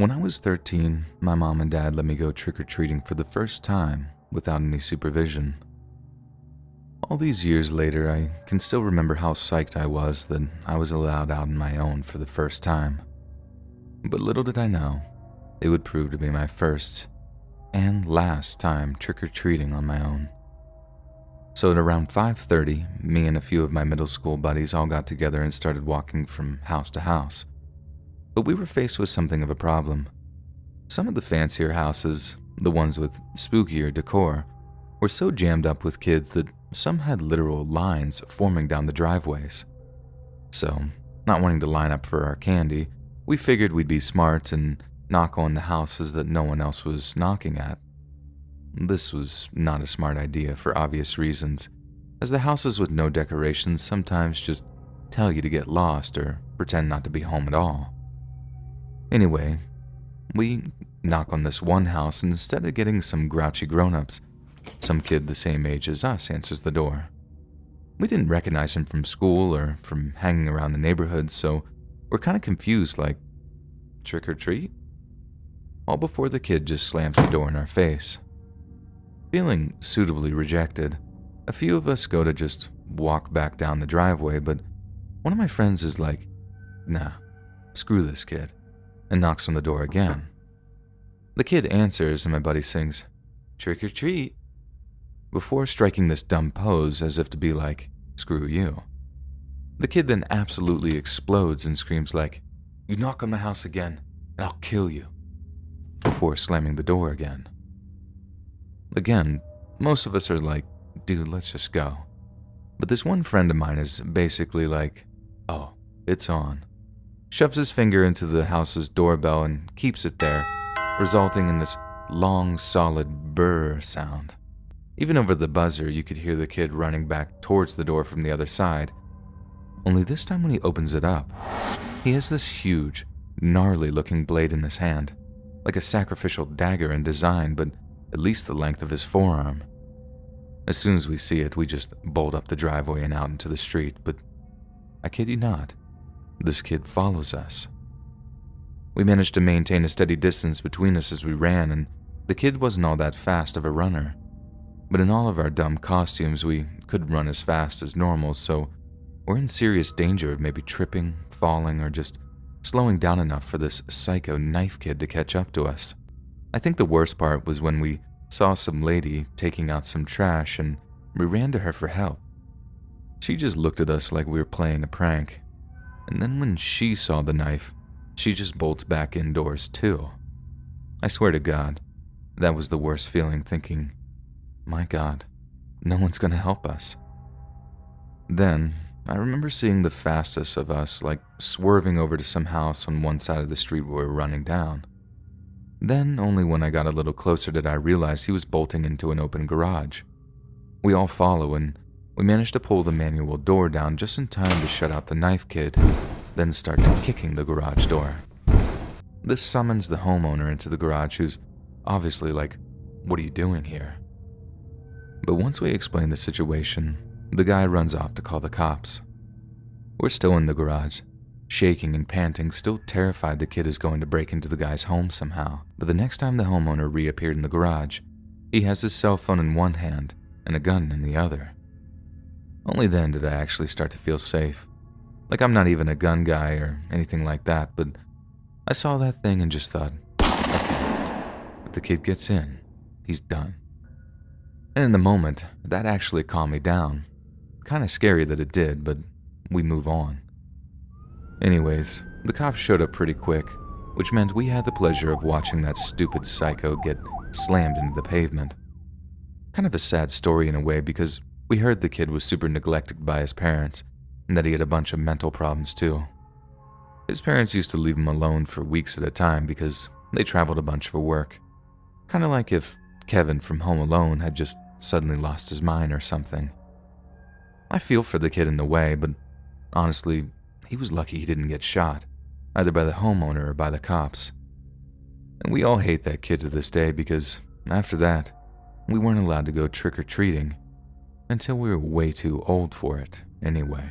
When I was 13, my mom and dad let me go trick-or-treating for the first time without any supervision. All these years later, I can still remember how psyched I was that I was allowed out on my own for the first time. But little did I know, it would prove to be my first and last time trick-or-treating on my own. So at around 5:30, me and a few of my middle school buddies all got together and started walking from house to house. But we were faced with something of a problem. Some of the fancier houses, the ones with spookier decor, were so jammed up with kids that some had literal lines forming down the driveways. So, not wanting to line up for our candy, we figured we'd be smart and knock on the houses that no one else was knocking at. This was not a smart idea for obvious reasons, as the houses with no decorations sometimes just tell you to get lost or pretend not to be home at all. Anyway, we knock on this one house, and instead of getting some grouchy grown-ups, some kid the same age as us answers the door. We didn't recognize him from school or from hanging around the neighborhood, so we're kind of confused, like, trick or treat? All before the kid just slams the door in our face. Feeling suitably rejected, a few of us go to just walk back down the driveway, but one of my friends is like, nah, screw this kid, and knocks on the door again. The kid answers and my buddy sings, trick or treat, before striking this dumb pose as if to be like, screw you. The kid then absolutely explodes and screams like, you knock on my house again, and I'll kill you, before slamming the door again. Again, most of us are like, dude, let's just go. But this one friend of mine is basically like, oh, it's on. Shoves his finger into the house's doorbell and keeps it there, resulting in this long, solid brrr sound. Even over the buzzer, you could hear the kid running back towards the door from the other side. Only this time when he opens it up, he has this huge, gnarly-looking blade in his hand, like a sacrificial dagger in design, but at least the length of his forearm. As soon as we see it, we just bolt up the driveway and out into the street, but I kid you not, this kid follows us. We managed to maintain a steady distance between us as we ran, and the kid wasn't all that fast of a runner. But in all of our dumb costumes, we couldn't run as fast as normal, so we're in serious danger of maybe tripping, falling, or just slowing down enough for this psycho knife kid to catch up to us. I think the worst part was when we saw some lady taking out some trash and we ran to her for help. She just looked at us like we were playing a prank, and then when she saw the knife, she just bolts back indoors too. I swear to God, that was the worst feeling, thinking, my God, no one's gonna help us. Then, I remember seeing the fastest of us like swerving over to some house on one side of the street we were running down. Then, only when I got a little closer did I realize he was bolting into an open garage. We all follow, and we managed to pull the manual door down just in time to shut out the knife kid, then starts kicking the garage door. This summons the homeowner into the garage, who's obviously like, what are you doing here? But once we explain the situation, the guy runs off to call the cops. We're still in the garage, shaking and panting, still terrified the kid is going to break into the guy's home somehow. But the next time the homeowner reappeared in the garage, he has his cell phone in one hand and a gun in the other. Only then did I actually start to feel safe. Like I'm not even a gun guy or anything like that, but I saw that thing and just thought, okay, if the kid gets in, he's done. And in the moment, that actually calmed me down. Kind of scary that it did, but we move on. Anyways, the cops showed up pretty quick, which meant we had the pleasure of watching that stupid psycho get slammed into the pavement. Kind of a sad story in a way, because we heard the kid was super neglected by his parents, and that he had a bunch of mental problems too. His parents used to leave him alone for weeks at a time because they traveled a bunch for work. Kind of like if Kevin from Home Alone had just suddenly lost his mind or something. I feel for the kid in a way, but honestly, he was lucky he didn't get shot, either by the homeowner or by the cops. And we all hate that kid to this day because, after that, we weren't allowed to go trick-or-treating until we were way too old for it anyway.